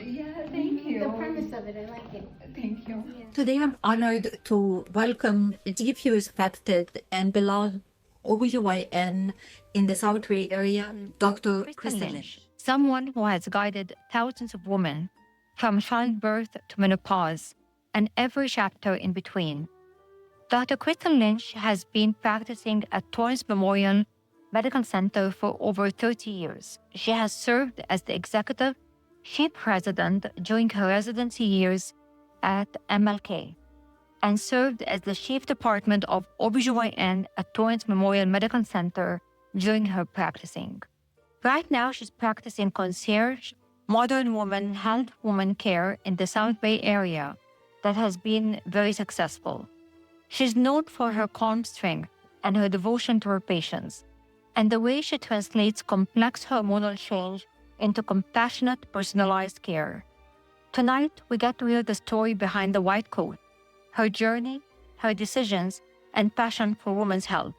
Yeah, thank you. The premise of it, I like it. Thank you. Yeah. Today, I'm honored to welcome a deeply respected and beloved OBGYN in the South Bay area, Dr. Cristal Lynch. Someone who has guided thousands of women from childbirth to menopause and every chapter in between. Dr. Cristal Lynch has been practicing at Torrance Memorial Medical Center for over 30 years. She has served as the executive chief president during her residency years at MLK and served as the chief department of OBGYN at Torrance Memorial Medical Center during her practicing. Right now, she's practicing concierge, modern woman, health woman care in the South Bay area that has been very successful. She's known for her calm strength and her devotion to her patients, and the way she translates complex hormonal change into compassionate, personalized care. Tonight, we get to hear the story behind the white coat, her journey, her decisions, and passion for women's health.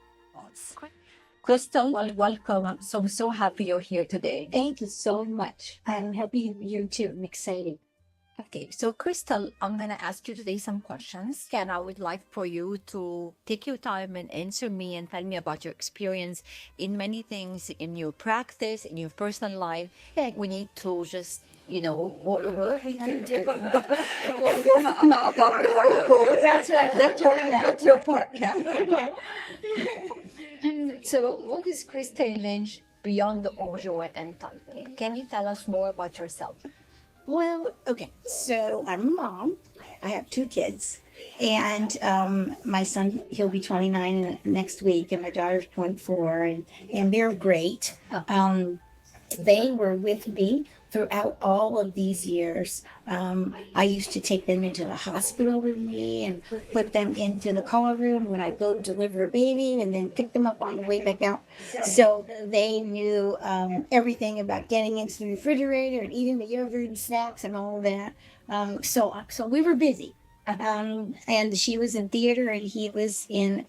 Crystal, welcome. I'm so happy you're here today. Thank you so much. I'm happy you're too. I'm excited. Okay, so Crystal, I'm going to ask you today some questions, and I would like for you to take your time and answer me and tell me about your experience in many things in your practice, in your personal life. We need to just, that's your part. So, what is Cristal Lynch beyond the OBGYN title? Can you tell us more about yourself? Well, okay. So I'm a mom. I have two kids. And my son, he'll be 29 next week, and my daughter's 24, and they're great. They were with me throughout all of these years. I used to take them into the hospital with me and put them into the call room when I go deliver a baby and then pick them up on the way back out. So they knew everything about getting into the refrigerator and eating the yogurt and snacks and all of that. So we were busy. And she was in theater and he was in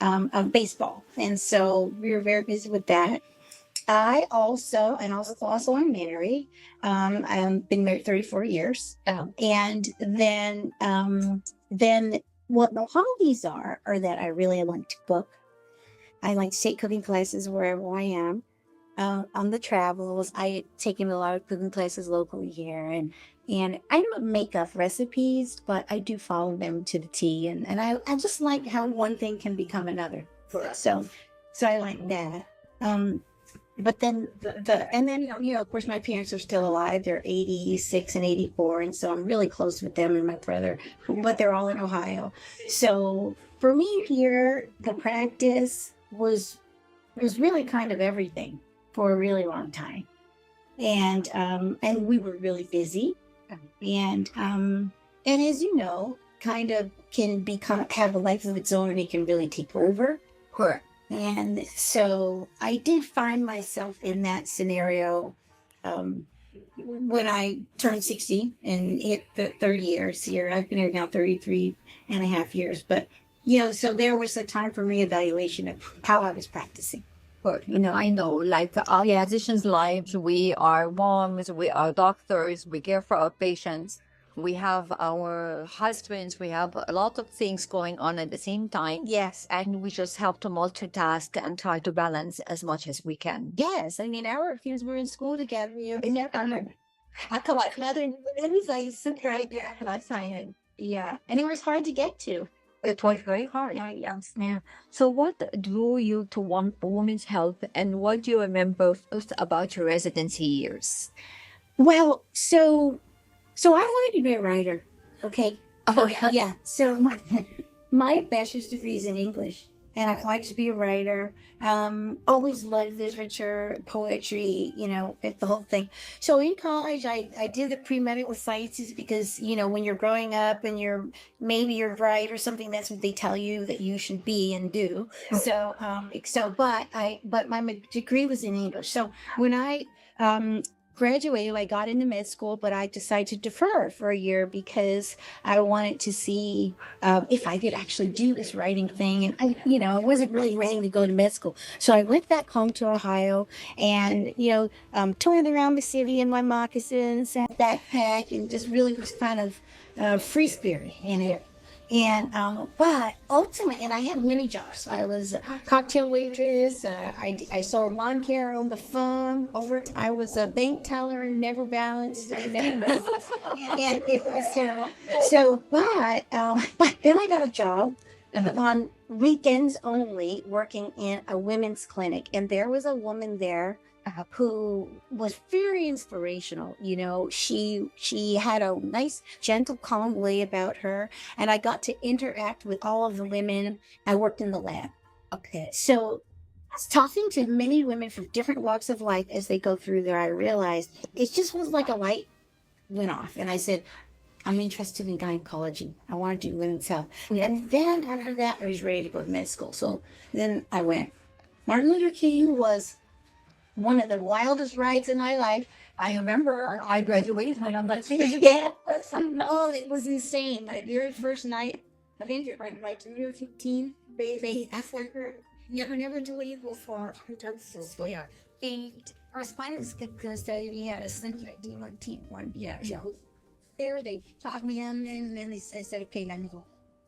baseball. And so we were very busy with that. I also I'm married. I've been married 34 years. Oh. And then what the hobbies are that I really like to cook. I like to take cooking classes wherever I am. On the travels, I taken a lot of cooking classes locally here, and I don't make up recipes, but I do follow them to the T, and I just like how one thing can become another. So I like that. But then of course my parents are still alive. They're 86 and 84, and so I'm really close with them and my brother, but they're all in Ohio. So for me here, the practice was really kind of everything for a really long time. And we were really busy. And as you know, kind of can have a life of its own, and it can really take over. Correct. And so I did find myself in that scenario when I turned 60 and hit the 30 years here. I've been here now 33 and a half years. But, so there was a time for reevaluation of how I was practicing. But, I know, like our physicians' lives, we are moms, we are doctors, we care for our patients. We have our husbands, we have a lot of things going on at the same time. Yes. And we just have to multitask and try to balance as much as we can. Yes. I mean, our kids were in school together. I come out another sit right there and I sign it. Yeah. And it was hard to get to. It was very hard. Yes. Yeah. So what drew you to want women's health, and what do you remember first about your residency years? Well, so I wanted to be a writer. Okay. Oh, yeah. Yeah. So my bachelor's degree is in English, and I wanted to be a writer. Always loved literature, poetry, the whole thing. So in college, I did the pre-medical sciences because, when you're growing up and you're bright or something, that's what they tell you that you should be and do. But my degree was in English. So when I graduated, I got into med school, but I decided to defer for a year because I wanted to see if I could actually do this writing thing. And I wasn't really ready to go to med school. So I went back home to Ohio and, toured around the city in my moccasins and backpack and just really was kind of free spirit in it. And but ultimately, and I had many jobs. I was a cocktail waitress. I sold lawn care on the phone. I was a bank teller, never balanced. And it was but then I got a job on weekends only, working in a women's clinic, and there was a woman there who was very inspirational. She had a nice, gentle, calm way about her, and I got to interact with all of the women. I worked in the lab. Okay. So, talking to many women from different walks of life as they go through there, I realized it just was like a light went off, and I said, I'm interested in gynecology. I want to do women's health. And then after that, I was ready to go to med school. So then I went. Martin Luther King was one of the wildest rides in my life. I remember I graduated and I'm like, yeah, oh, it was insane. My very first night, I think it was my 2015 baby. After I never do it before. And our spinal because we had a center one. Yeah. There they talked me in and then they said, okay, let me go.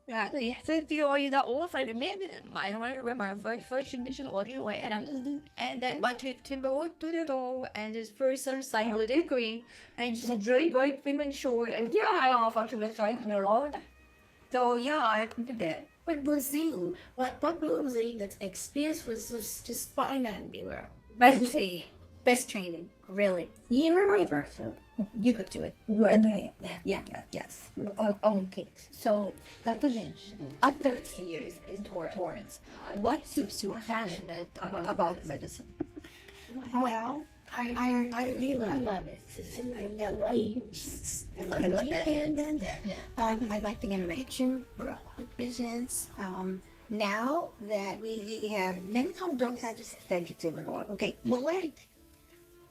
Yeah, so you that off, I remember my first initial audio and then went to go to the door and this person signed a degree and she's really great women short and I offer to the side in a lot. So I did that. But Brazil, what Brazil, that experience was just fine and we were best training, really. You remember, so you could do it. Yes. Okay, so Dr. Lynch, after 10 years in Torrance, what keeps you passionate about medicine? Well, I really love it. I like the innovation, business. Now that we have many don't have just aesthetics anymore. Okay, well,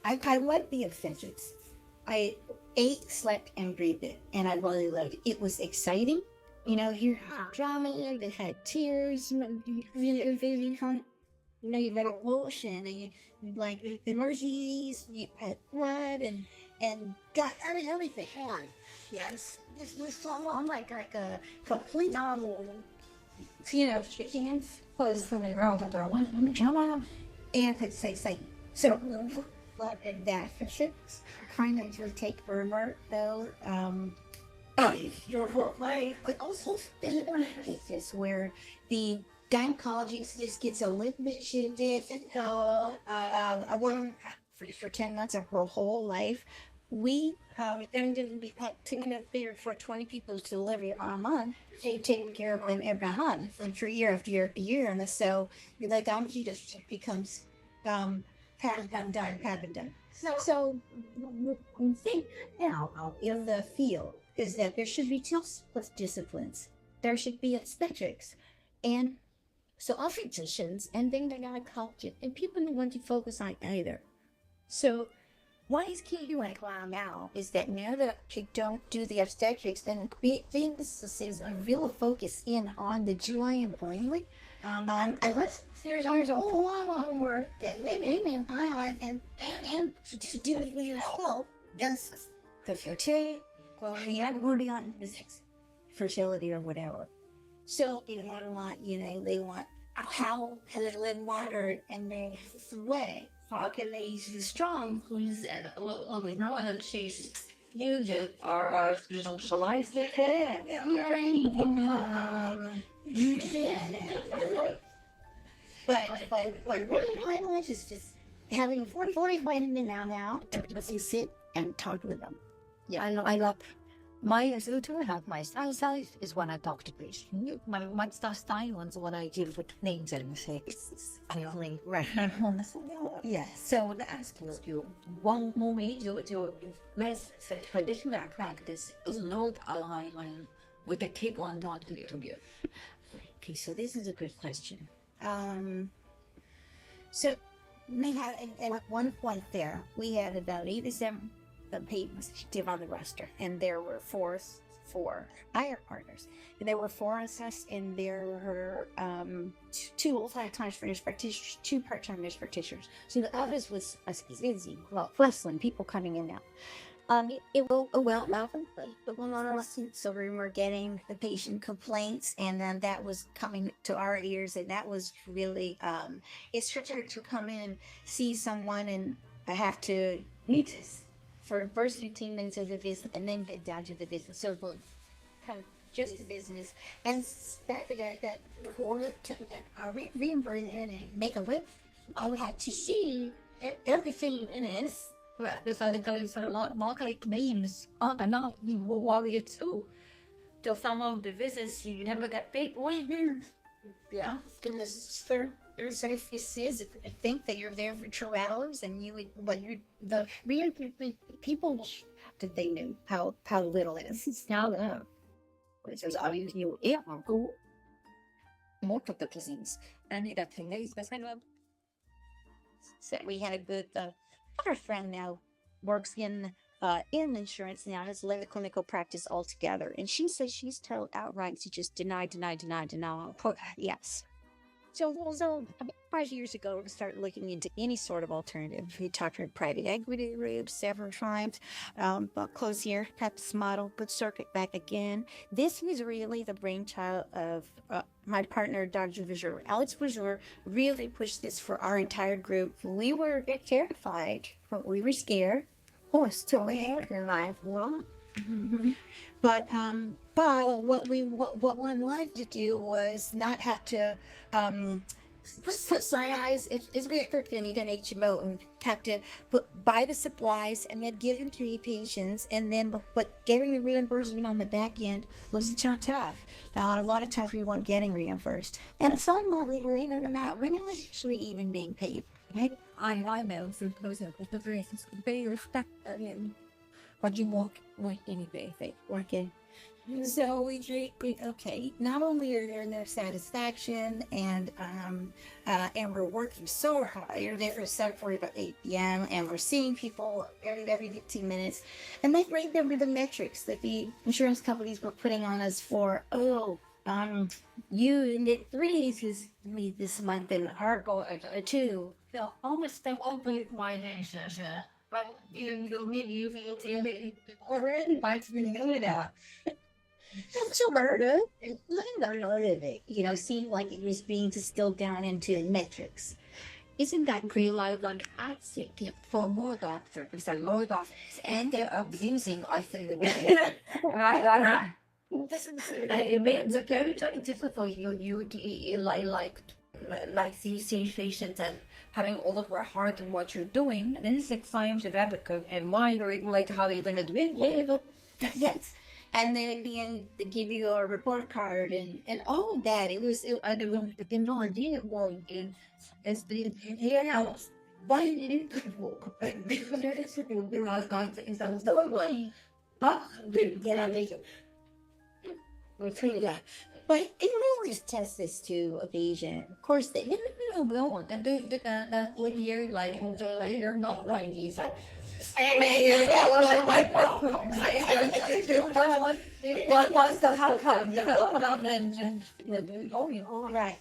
I like the aesthetics. I ate, slept, and breathed it, and I really loved it. It was exciting. You had drama, they had tears, you had emotion, and you like emergencies, you had blood, and got everything. Yes, this was so like a complete novel. Chickens was from the road, but one drama, and could say. So, that for ships, trying to take Burma, though, your whole life, but also this where the gynecology just gets a little bit shifted. A woman for 10 months of her whole life, we then didn't be taking up there for 20 people's delivery a month, taking care of them every month for year after year, and so the gynecology just becomes haven't done. So we think now in the field is that there should be two disciplines. There should be aesthetics, and so all physicians and then the gynecologists and people who want to focus on either. So what is key right now is that now that you don't do the obstetrics, then businesses are really focused in on the GI and brain. There's a whole lot of homework that women and to do it with help. Yes, the fertility, well, we have already on physics, fertility or whatever. So they want, they want how can they live water and they sweat. How can they be strong? Who's we know that she's huge or socialize the head. But my life is just having 45 minutes now to sit and talk with them. Yeah, I love my filter have my style is when I talk to patients. My style is when I deal with names and mistakes. I only right. Yeah. So to ask you one moment your best traditional practice is not aligned with the people I'm not to you. Okay, so this is a good question. So they had, and at one point there, we had about 87 patients active on the roster, and there were four higher partners, and there were four of us, and there were two full-time nurse practitioners, two part-time nurse practitioners. So the office was busy, well, bustling, people coming in now. It will so we were getting the patient complaints, and then that was coming to our ears, and that was really it's tricky to come in, see someone, and I have to need this for the first 15 minutes of the visit, and then get down to the business. So kind of just the business, and that order to reimburse and make a whip. I had to see everything in it. Well, there's a lot more like names on and on. You will worry too. So some of the visits you never get paid. Yeah, goodness, there's offices that think that you're there for 2 hours, and the real people that they knew how little it is. Now, which is obviously Most of the cuisines. And that thing is best friend. So we had a good other friend now works in insurance now, has left the clinical practice altogether, and she says she's told outright to just deny. Yes. So about 5 years ago, we started looking into any sort of alternative. We talked to private equity groups several times, but close here, PEPS model, but circuit back again. This was really the brainchild of my partner, Dr. Vizur. Alex Vizur really pushed this for our entire group. We were terrified, but we were scared. Oh, it's still in life. Well, but what one wanted to do was not have to put eyes. It's very quickly need an HMO and have to buy the supplies and then give them to the patients, and then but getting the reimbursement on the back end was tough. Now, a lot of times we weren't getting reimbursed, and some we were not actually even being paid. Right? I know for those of the various pay respect what you want anyway, Working. So we okay. Not only are there no satisfaction, and we're working so hard. You're there for 7:40 about 8 p.m. and we're seeing people every 15 minutes, and they rate them with the metrics that the insurance companies were putting on us for. You did 3 me this month, and our goal 2. So almost the open finances, but you need already by that. So murder, seemed like it was being distilled down into metrics. Isn't that real life like asking for more doctors and more doctors, and they're abusing us in the This is it makes it very difficult. You like these patients and having all of our heart in what you're doing. And then it's like science of ethical and wondering like how you're gonna do it. Yes. And then they give you a report card and all of that. I had no idea going in. It's the house. Why did it but it really just tests this to evasion. Of course, they don't and do that with you like you're not right either. Right.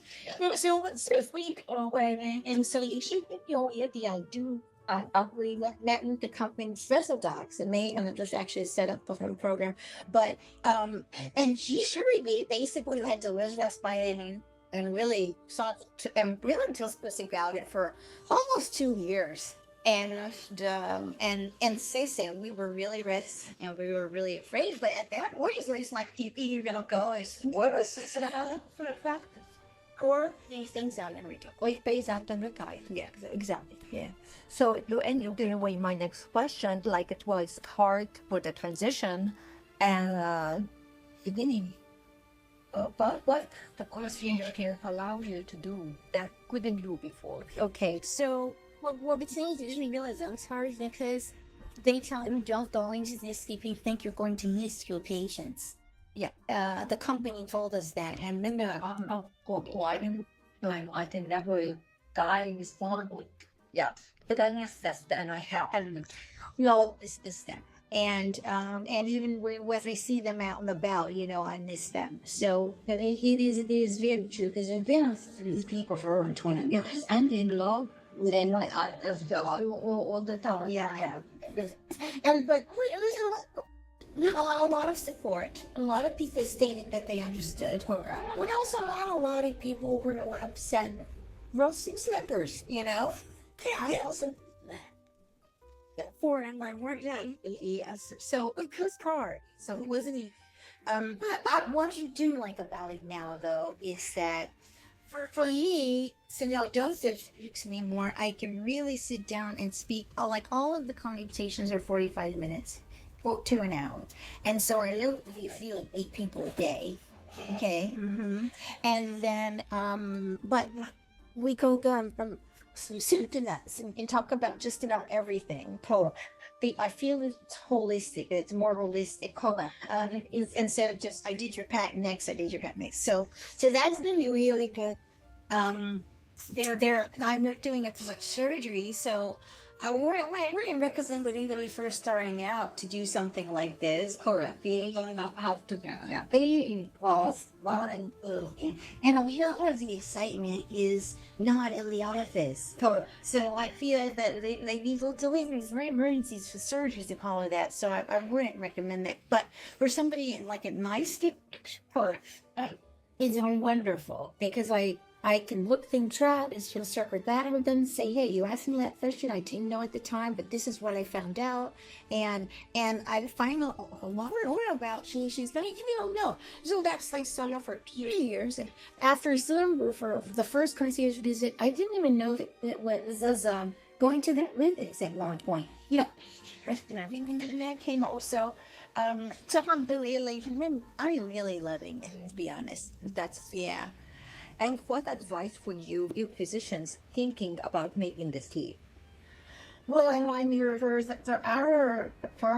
So if we and so you should do we met with the company Cristal Docs, and they just actually set up the whole program. But and she basically had to live us by and really sought to, and really just was about it for almost 2 years. And we were really rest, and we were really afraid. But at that point, it's like you're gonna go. What is this for a fact? Or these things out every day. It pays out on the guy. Yeah, exactly. Yeah. So you're giving away my next question. Like it was hard for the transition and beginning. But what the course here allows you to do that couldn't do before. Okay, so what it seems is we realize that it's hard because they tell you don't go into this if you think you're going to miss your patients. Yeah, the company told us that, and then I didn't never die is fun. Yeah. But I guess that's the and I have. And no, it's them. And even when I see them out and about, I miss them. So it is very true because I've been with these people for over 20 years. And in love with them like I just go all the time. Yeah, I have. And but a lot of support. A lot of people stated that they understood. We also had a lot of people who were upset. Roasting slippers, Yeah, I also for and my work done. Yes. So it was hard. So it wasn't. What you do like about it now, though, is that for me, so now Joseph speaks to me more. I can really sit down and speak. Like all of the conversations are 45 minutes, to an hour, and so I literally feel like 8 people a day. Okay. And then, but we go from some soup to nuts and talk about just about everything. I feel it's holistic. It's more holistic. Instead of just I did your pack next, I did your pack next. So that's been really good. I'm not doing it for surgery, so I wouldn't recommend anybody first starting out to do something like this. Correct. Being how to be involved. And a lot of the excitement is not in the office. Correct. So I feel that they need deliveries, emergencies for surgeries and all of that. So I wouldn't recommend that. But for somebody like at my stage, it's wonderful because I can look things up and she'll circle that with them and say, hey, you asked me that question. I didn't know at the time, but this is what I found out. And I find a lot more about she's like, you don't know. So that's like started off for 2 years. And after some for the first concierge visit, I didn't even know that it was going to that Olympics at one point. And that came also. So I'm really loving it, to be honest. Yeah. And what advice would you give physicians thinking about making this leap? Well, I'm your first. Our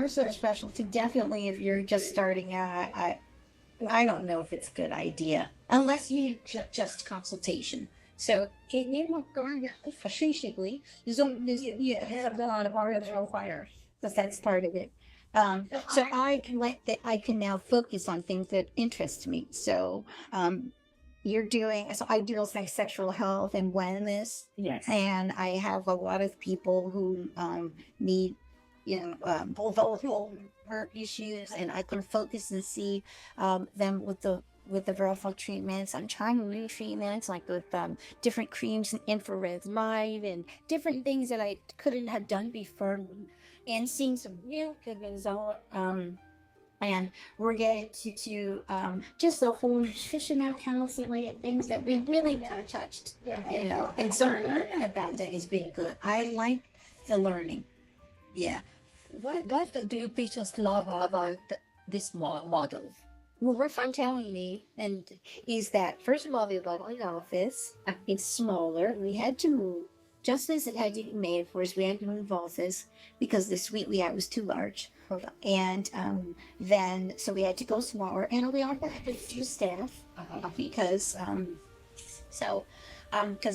specialty, definitely if you're just starting out, I don't know if it's a good idea unless you just consultation. So you won't go efficiently. You have a lot of fire. That's part of it. So I can now focus on things that interest me. So I do like sexual health and wellness. Yes. And I have a lot of people who need, vulval issues, and I can focus and see them with the vertical treatments. I'm trying new treatments like with different creams and infrared light and different things that I couldn't have done before, and seeing some real good results. And we're getting to just the whole nutrition of counseling and things that we really never touched. And so learning about that is being good. I like the learning. Yeah. What do you patients love about this model? Well, what I'm telling me is that first of all, we got an office. It's smaller. We had to move. Just as it had to be made for us, we had to move office because the suite we had was too large. And then, so we had to go smaller, and we also had a few staff because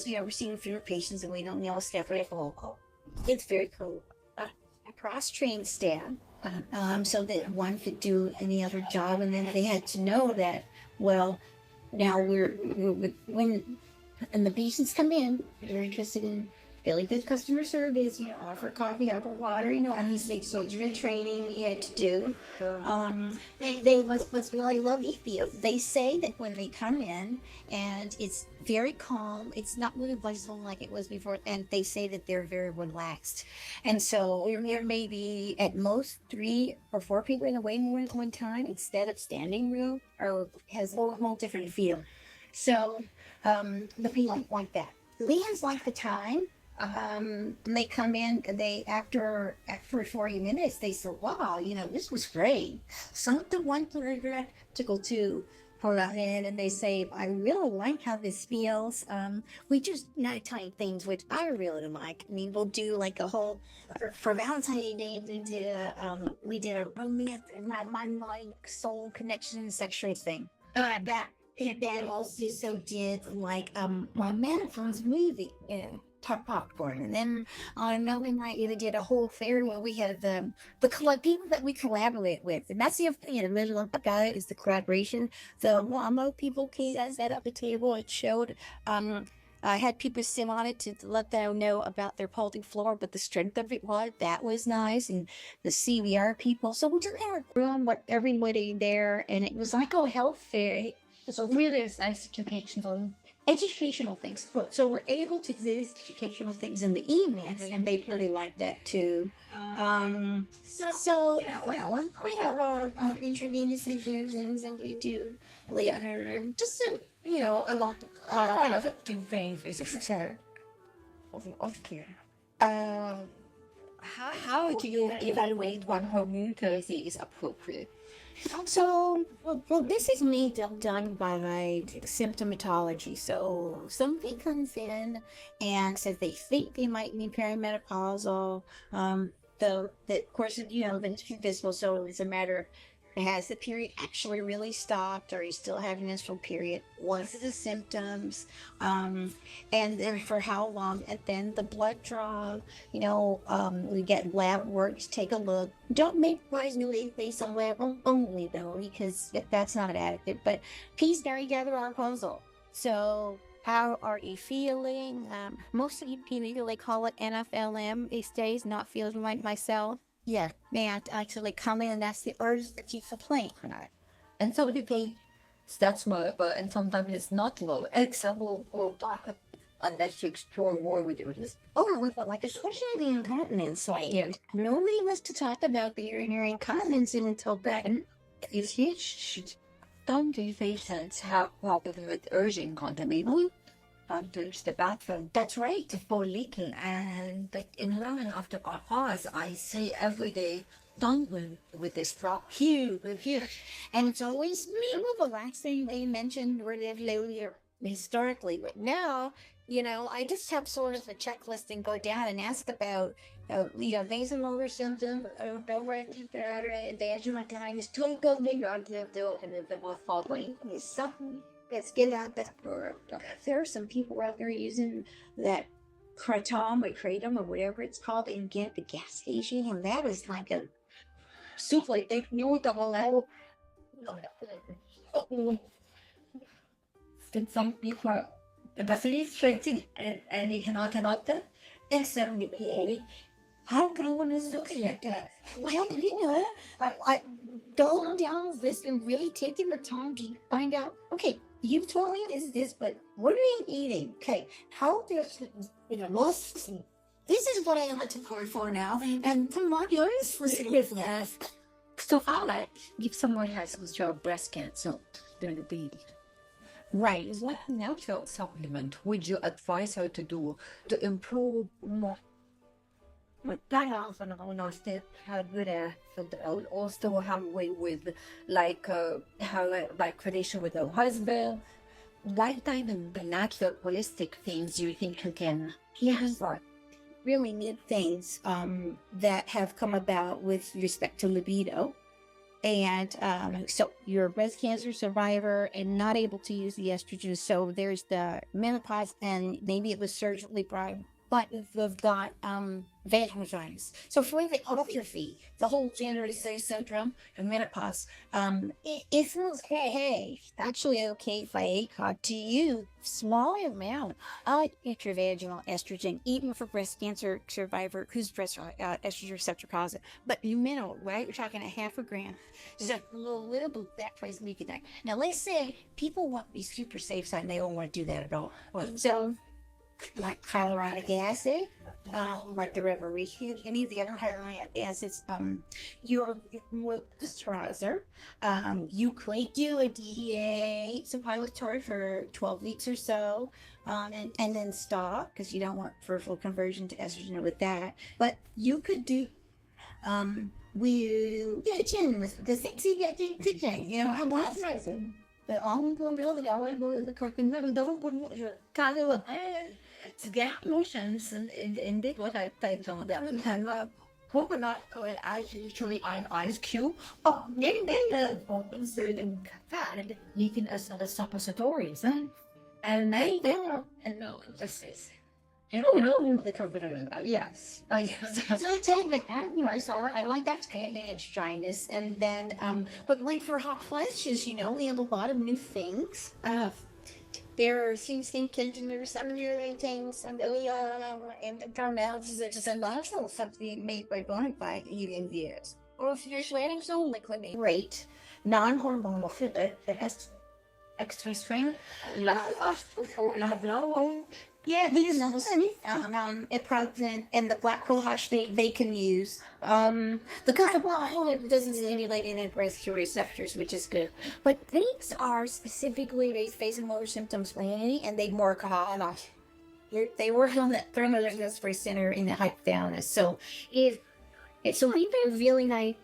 we are seeing fewer patients and we don't need all staff. It's very cool. A cross-trained staff, so that one could do any other job, and then they had to know that, well, now when the patients come in, they're interested in really good customer service, offer coffee, offer water, and these big soldier training we had to do. They must really love EPO. They say that when they come in and it's very calm, it's not really blissful like it was before, and they say that they're very relaxed. And so there may be at most 3 or 4 people in the waiting room at one time instead of standing room, or has a whole different feel. So the people like that. Lean's like the time. They come in, after 40 minutes, they say, wow, this was great. Some of the ones that are practical too, pull out in and they say, I really like how this feels. We just nighttime things, which I really like. I mean, we'll do like a whole, for Valentine's Day, we did a romance and mind, soul connection, sexual thing. And then also did like, my menopause movie. popcorn. And then on another night, we did a whole fair where we had the people that we collaborate with. And that's the other thing in the middle of the guy is the collaboration. The Wamo people came and set up the table and showed, I had people sit on it to let them know about their pelvic floor, but the strength of it was nice. And the CVR people. So we just had a room with everybody there. And it was like a health fair. It was a really nice educational things. So we're able to do these educational things in the evenings, and they really like that too. So we have our intravenous infusions, and we do just a lot of things. How do you evaluate one hormone therapy is appropriate? So, this is me done by my symptomatology. So, somebody comes in and says they think they might be perimenopausal. Of course, it's invisible, so it's a matter of has the period actually really stopped? Or are you still having this full period? What are the symptoms? And then for how long? And then the blood draw, we get lab work to take a look. Don't make wise new based on lab only though, because that's not adequate. But piece together our puzzle. So how are you feeling? Most of you people, they call it NFLM these days, not feeling like myself. Yeah, man, actually come in, and that's the urge that you complain. And so they think that's low, but and sometimes it's not low. Except we'll talk unless you explore more with it. But like especially the incontinence, nobody wants to talk about the urinary incontinence until then. Some patients have problems with urge incontinence. There's the bathroom. That's right. For leaking, and but in learning after cause, I say every day, don't with this problem. Huge. And it's always the last thing they mentioned were the historically. But now, I just have sort of a checklist and go down and ask about, vasomotor symptoms, vaginal kindness, don't go bigger on the more following. Something. Let's get out that. There are some people out there using that kratom or whatever it's called and get the gas station, and that is like a soup like they knew the whole level. Then some people are definitely strengthened and you cannot that. And suddenly, how can one is looking at that? Well, I go down this and really taking the time to find out, okay, you told me this, but what are you eating? Okay, how there's, this is what I want to call for now. And come on, yours for this. So how if someone has breast cancer during the baby? Right. What natural supplement would you advise her to do to improve more? But that also understand how good also have a way with relation with her husband. Lifetime and the natural holistic things you think you can really neat things that have come about with respect to libido. And so you're a breast cancer survivor and not able to use the estrogen. So there's the menopause, and maybe it was surgically brought, but they've got vaginismus. So for the atrophy, the whole generalization syndrome and menopause, it's actually okay if I talk to you small amount of intravaginal estrogen, even for breast cancer survivor who's breast estrogen receptor positive. But right? We're talking a half a gram. Just a little bit of that price leaking that. Now let's say people want to be super safe side and they don't want to do that at all. So like hyaluronic acid, like the Revolution, any of the other hyaluronic acids, your moisturizer, you could do a DEA supplementary for 12 weeks or so, and then stop because you don't want peripheral conversion to estrogen with that. But you could do with the sexy getting, I'm not rising. But all of them really go the cooking kind of to get motions and did what I typed on that and coconut oil actually on ice cube. Then the fat leaking as the suppositories and they and no this is I don't know the company. Yes. So I tell you that, so I like that kind of edge dryness. And then, but like for hot flashes, we have a lot of new things. There are some thinkings and there's some new things and the pronouns are just a lot of something made by bonafide eating years. Or if you're sweating so liquid, great. Non-hormonal food that has extra strength. Yeah, these it present and the black cohosh they can use. The copper it doesn't stimulate any respiratory receptors, which is good. But these are specifically based on motor symptoms planning, and they work on they work on that thermoregulatory center in the hypothalamus. So so we've been really nice.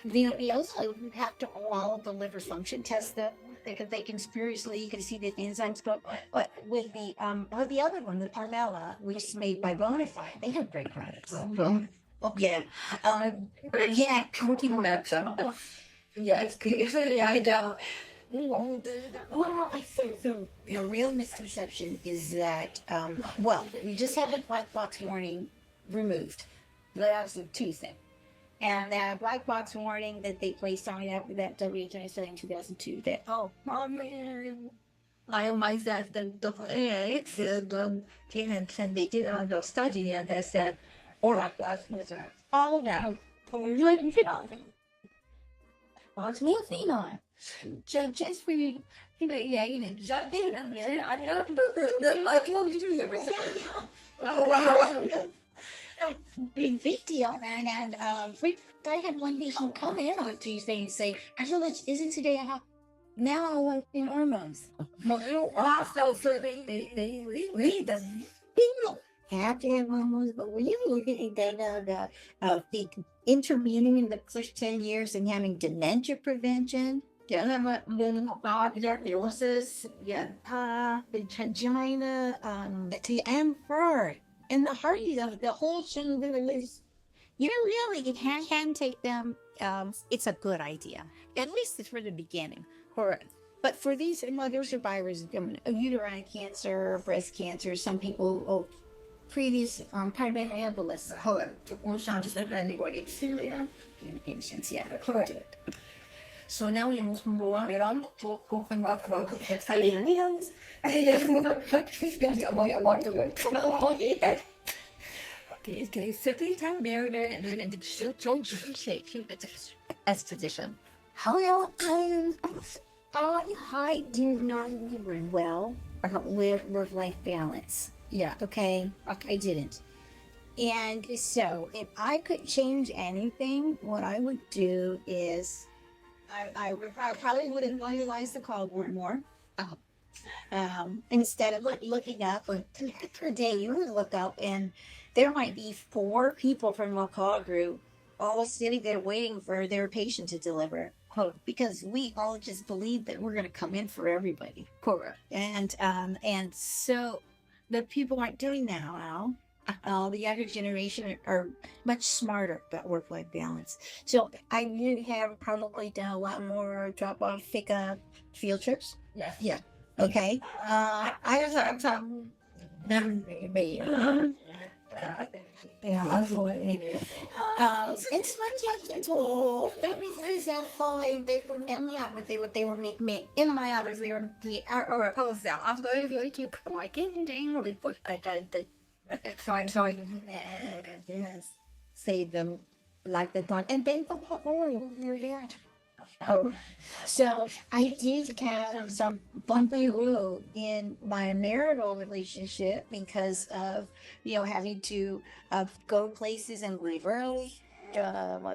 We also have to all the liver function test that because they can spuriously you can see the enzymes go. But with the other one, the Parmella, which is made by Bonafide, they have great products. Yeah, yeah, protein maps. Yes, I know. Well, I think the real misconception is that we just had the black box warning removed. That's the two things. And that black box warning that they placed on it after that WHO study in 2002 that, man, I myself the tenants and they did a study and they said, all of that is all now. What's nothing on? Just for you, yeah, I don't big video, man, and I had one patient come in on Tuesday and say, I feel like isn't today now I want in hormones. Also, so they doesn't have to have hormones, but when you look at the intervening in the first 10 years and having dementia prevention, tuberculosis, the angina, the amber. And the heart, the whole thing, you really can take them. It's a good idea, at least for the beginning. But for these other survivors, uterine cancer, breast cancer, some people, previous primary embolus, patients, yeah. So now we move on to open up aliens. As physician, how I do not very well with work-life balance. Yeah. Okay. I didn't. And so, if I could change anything, what I would do is I probably would utilize the call board more. Instead of looking up per day, you would look up and there might be 4 people from the call group all sitting there waiting for their patient to deliver. Because we all just believe that we're going to come in for everybody. Correct. And so the people aren't doing that now. The younger generation are much smarter about work-life balance. So I would have probably done a lot more drop-off, pick-up, field trips. Yeah. Okay. I was it's much everything's that falling. They were in my office. They were making me in my office. They were or opposed out. I'm going to keep like anything. So yes, save them like the dawn, and then you're there. So I did have some bumpy road in my marital relationship because of having to go places and leave early,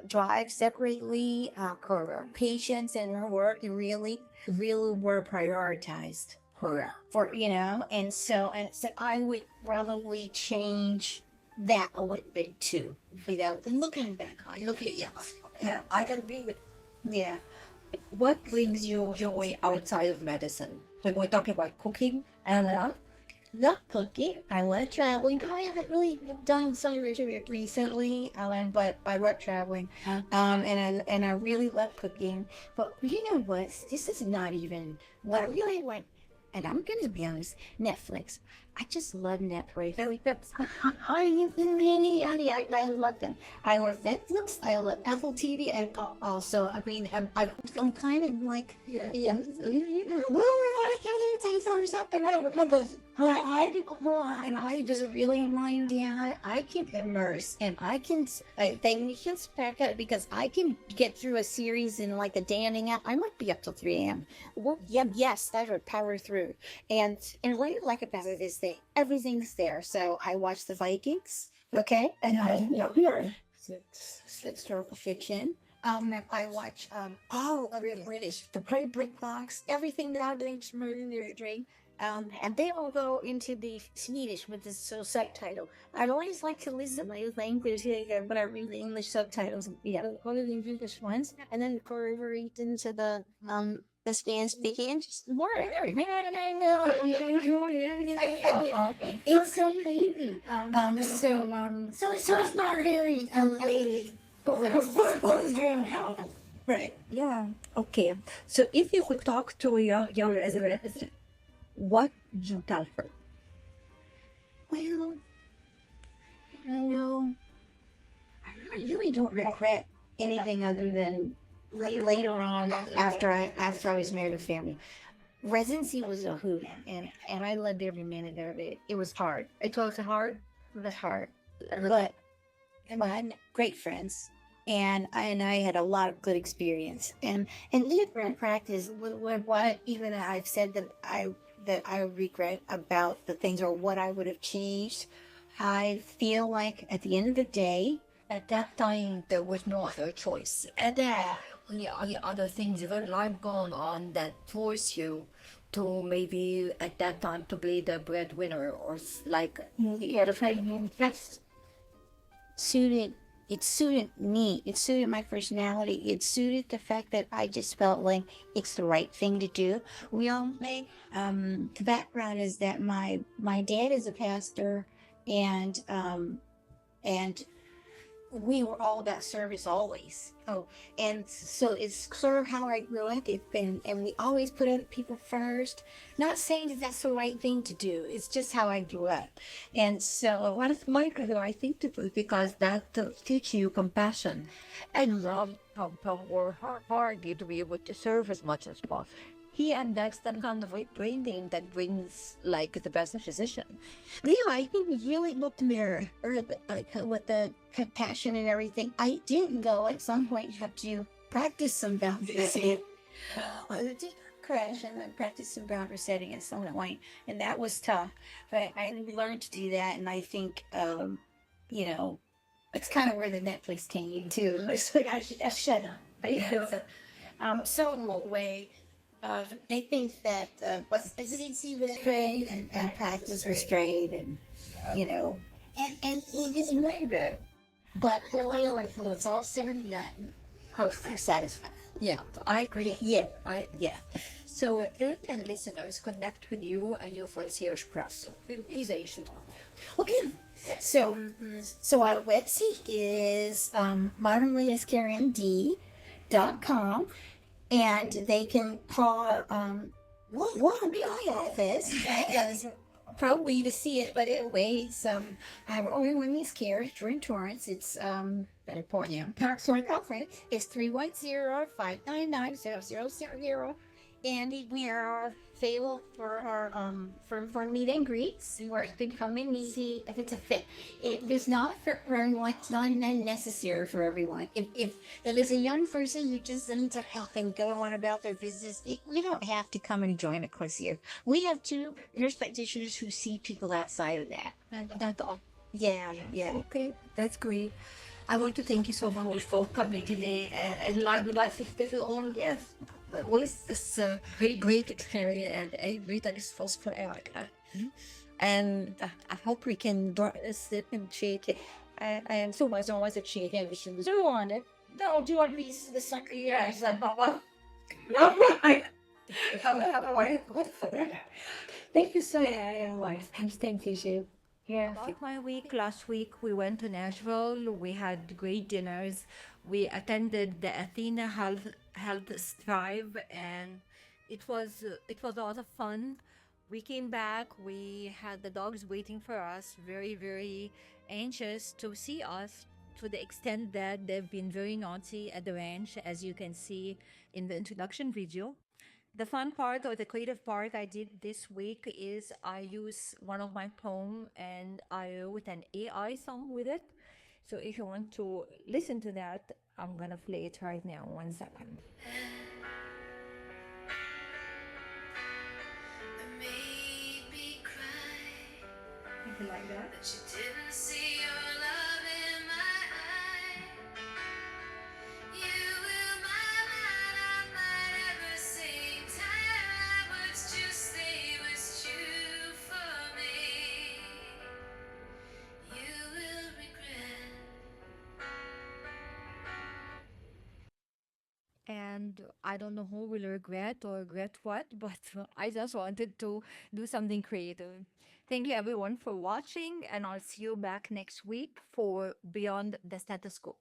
drive separately. Her patients and her work really were prioritized for and so I would probably change that a little bit too. Without looking back, I look at I can be with. Yeah. What brings you joy outside of medicine? So we're talking about cooking and not cooking. I love traveling. I haven't really done some recently. But I love traveling. And I really love cooking. But you know what? This is not even what I really want. And I'm going to be honest, Netflix. I just love Netflix. I love them. I love Netflix. I love Apple TV, and also, I mean, I'm kind of like, yeah. And I remember, and I just really mind, yeah, I can immerse, and I can, thank you back up because I can get through a series in like a day and a half. I might be up till 3 a.m. Well, yeah, yes, that would power through. And what I like about it is that everything's there. So I watch the Vikings, okay, and historical fiction. I watch British, the Brick Box, everything that I've murder dream. And they all go into the Swedish with the subtitle. I'd always like to listen to my language when I read the English subtitles. Yeah, one of the English ones, and then go over into the Spanish speaking. Just more. It was so amazing. So it's not really Right. Yeah. Okay. So if you could talk to your young resident, what would you tell her? Well, I really don't regret anything other than later on after I was married with family. Residency was a hoot, and I loved every minute of it. It was hard. It was hard. It was hard, but I had great friends, and I had a lot of good experience. And different practice. What even I've said that I regret about the things or what I would have changed. I feel like at the end of the day, At that time, there was no other choice. And other things in life going on that force you to maybe at that time to be the breadwinner or like that's suited. It suited me. It suited my personality. It suited the fact that I just felt like it's the right thing to do. We all make the background is that my dad is a pastor, and we were all about service always. Oh, and so it's sort of how I grew up. And we always put other people first. Not saying that that's the right thing to do. It's just how I grew up. And so what is my career? I think because that teach you compassion and love how hard you to be able to serve as much as possible. And that's that kind of training that brings like the best physician. I think we really looked there with the compassion and everything. I didn't go at some point have to practice some boundary setting. I did crash and then practice some boundary setting at some point, and that was tough. But I learned to do that, and I think it's kind of where the Netflix came too. It's like I shut up. So in a way. They think that residency was great and practice was great, and and it is great. But really, like it's all said and done, hopefully satisfied. Yeah, I agree. Yeah. So if listeners connect with you and your concierge press organization. Okay. So our website is modernladiescarend.com. And they can call my office. Probably to see it, but anyway, I'm only women's care during Torrance. It's California. Sorry, California. It's 310-599-0000. And we are available for our for meet and greets. Or they come in and see if it's a fit. It is not for everyone. It's not necessary for everyone. If there's a young person who just needs to help and go on about their business, you don't have to come and join a course here. We have 2 nurse practitioners who see people outside of that. That's all. Yeah. Okay, that's great. I want to thank you so much for coming today, and I would like to thank you all. Yes. It was a great experience and a great experience for Erica. And I hope we can sit and shake it. And so much always appreciate everything. Do you want it? No, do you want me to the sucker? Yes, I'm not. Thank you so much. Thank you. Yeah. About my week, last week we went to Nashville. We had great dinners. We attended the Athena Health Strive, and it was a lot of fun. We came back. We had the dogs waiting for us, very, very anxious to see us, to the extent that they've been very naughty at the ranch, as you can see in the introduction video. The fun part or the creative part I did this week is I use one of my poem and I wrote an AI song with it. So if you want to listen to that, I'm gonna play it right now. 1 second. Made me cry. Something like that. But you didn't see your love in my eye. You will my mind, I might ever sing. Time words just they was true for me. You will regret. And I don't know who will regret or regret what, but I just wanted to do something creative. Thank you everyone for watching, and I'll see you back next week for Beyond the Stethoscope.